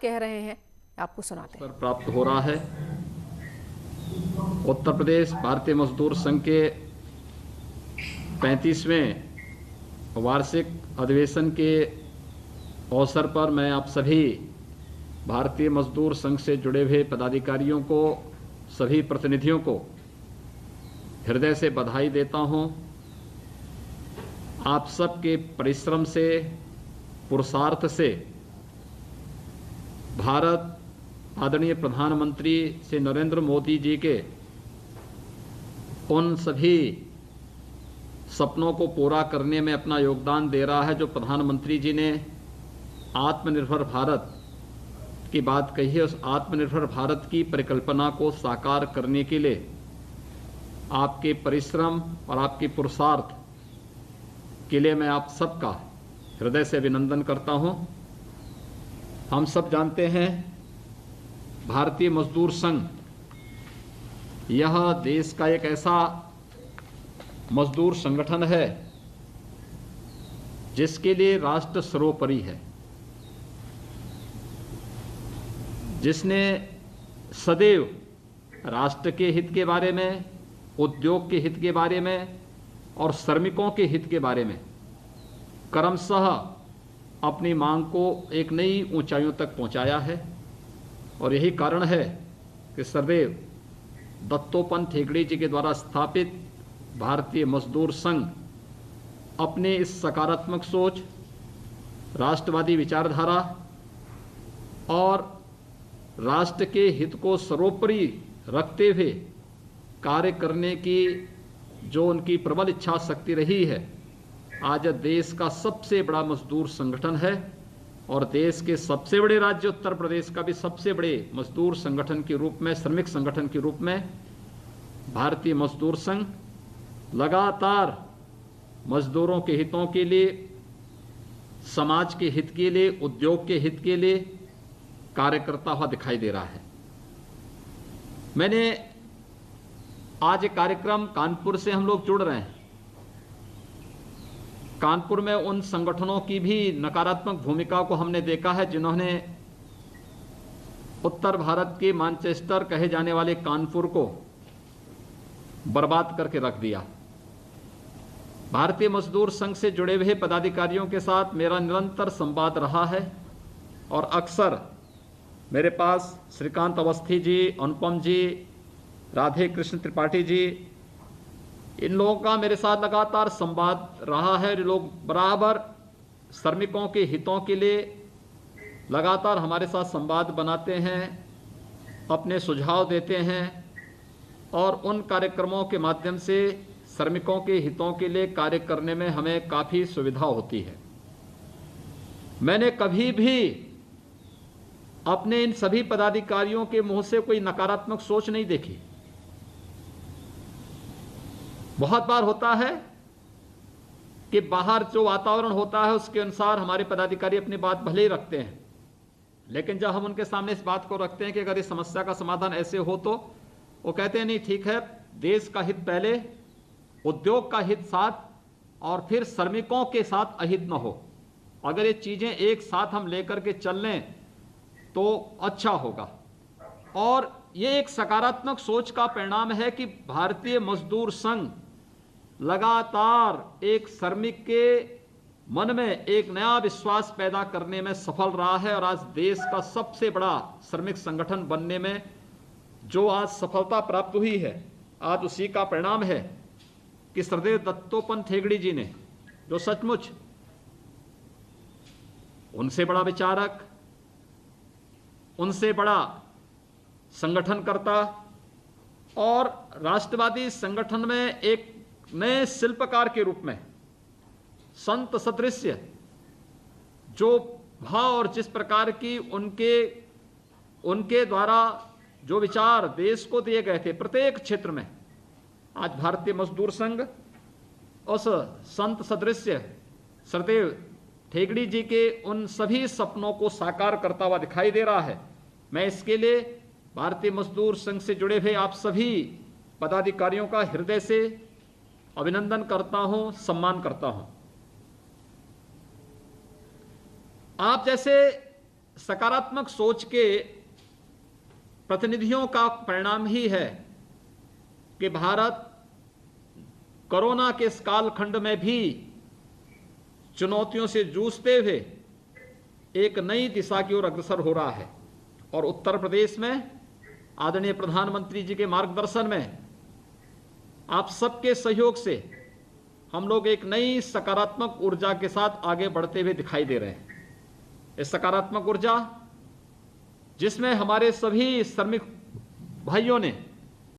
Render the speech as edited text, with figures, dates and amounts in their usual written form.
कह रहे हैं, आपको सुनाते हैं। प्राप्त हो रहा है। उत्तर प्रदेश भारतीय मजदूर संघ के 35वें वार्षिक अधिवेशन के अवसर पर मैं आप सभी भारतीय मजदूर संघ से जुड़े हुए पदाधिकारियों को, सभी प्रतिनिधियों को हृदय से बधाई देता हूं। आप सबके परिश्रम से, पुरुषार्थ से भारत आदरणीय प्रधानमंत्री श्री नरेंद्र मोदी जी के उन सभी सपनों को पूरा करने में अपना योगदान दे रहा है जो प्रधानमंत्री जी ने आत्मनिर्भर भारत की बात कही है। उस आत्मनिर्भर भारत की परिकल्पना को साकार करने के लिए आपके परिश्रम और आपके पुरुषार्थ के लिए मैं आप सबका हृदय से अभिनंदन करता हूं। हम सब जानते हैं भारतीय मजदूर संघ यह देश का एक ऐसा मजदूर संगठन है जिसके लिए राष्ट्र सर्वोपरि है, जिसने सदैव राष्ट्र के हित के बारे में, उद्योग के हित के बारे में और श्रमिकों के हित के बारे में क्रमशः अपनी मांग को एक नई ऊंचाइयों तक पहुंचाया है। और यही कारण है कि सदैव दत्तोपंत ठेंगड़ी जी के द्वारा स्थापित भारतीय मजदूर संघ अपने इस सकारात्मक सोच, राष्ट्रवादी विचारधारा और राष्ट्र के हित को सर्वोपरि रखते हुए कार्य करने की जो उनकी प्रबल इच्छा शक्ति रही है, आज देश का सबसे बड़ा मजदूर संगठन है। और देश के सबसे बड़े राज्य उत्तर प्रदेश का भी सबसे बड़े मजदूर संगठन के रूप में, श्रमिक संगठन के रूप में भारतीय मजदूर संघ लगातार मजदूरों के हितों के लिए, समाज के हित के लिए, उद्योग के हित के लिए कार्य करता हुआ दिखाई दे रहा है। मैंने आज एक कार्यक्रम कानपुर से हम लोग जुड़ रहे हैं। कानपुर में उन संगठनों की भी नकारात्मक भूमिका को हमने देखा है जिन्होंने उत्तर भारत के मैनचेस्टर कहे जाने वाले कानपुर को बर्बाद करके रख दिया। भारतीय मजदूर संघ से जुड़े हुए पदाधिकारियों के साथ मेरा निरंतर संवाद रहा है और अक्सर मेरे पास श्रीकांत अवस्थी जी, अनुपम जी, राधे कृष्ण त्रिपाठी जी, इन लोगों का मेरे साथ लगातार संवाद रहा है। ये लोग बराबर श्रमिकों के हितों के लिए लगातार हमारे साथ संवाद बनाते हैं, अपने सुझाव देते हैं और उन कार्यक्रमों के माध्यम से श्रमिकों के हितों के लिए कार्य करने में हमें काफ़ी सुविधा होती है। मैंने कभी भी अपने इन सभी पदाधिकारियों के मुंह से कोई नकारात्मक सोच नहीं देखी। बहुत बार होता है कि बाहर जो वातावरण होता है उसके अनुसार हमारे पदाधिकारी अपनी बात भले ही रखते हैं, लेकिन जब हम उनके सामने इस बात को रखते हैं कि अगर इस समस्या का समाधान ऐसे हो तो वो कहते हैं नहीं ठीक है, देश का हित पहले, उद्योग का हित साथ और फिर श्रमिकों के साथ अहित न हो। अगर ये चीजें एक साथ हम लेकर के चल लें तो अच्छा होगा। और ये एक सकारात्मक सोच का परिणाम है कि भारतीय मजदूर संघ लगातार एक श्रमिक के मन में एक नया विश्वास पैदा करने में सफल रहा है। और आज देश का सबसे बड़ा श्रमिक संगठन बनने में जो आज सफलता प्राप्त हुई है, आज उसी का परिणाम है कि श्रद्धेय दत्तोपंत ठेंगड़ी जी ने, जो सचमुच उनसे बड़ा विचारक, उनसे बड़ा संगठनकर्ता और राष्ट्रवादी संगठन में एक नए शिल्पकार के रूप में संत सदृश जो भाव और जिस प्रकार की उनके द्वारा जो विचार देश को दिए गए थे प्रत्येक क्षेत्र में, आज भारतीय मजदूर संघ उस संत सदृश श्रद्धेय ठेंगड़ी जी के उन सभी सपनों को साकार करता हुआ दिखाई दे रहा है। मैं इसके लिए भारतीय मजदूर संघ से जुड़े हुए आप सभी पदाधिकारियों का हृदय से अभिनंदन करता हूं, सम्मान करता हूं। आप जैसे सकारात्मक सोच के प्रतिनिधियों का परिणाम ही है कि भारत कोरोना के इस कालखंड में भी चुनौतियों से जूझते हुए एक नई दिशा की ओर अग्रसर हो रहा है। और उत्तर प्रदेश में आदरणीय प्रधानमंत्री जी के मार्गदर्शन में, आप सबके सहयोग से हम लोग एक नई सकारात्मक ऊर्जा के साथ आगे बढ़ते हुए दिखाई दे रहे हैं। इस सकारात्मक ऊर्जा जिसमें हमारे सभी श्रमिक भाइयों ने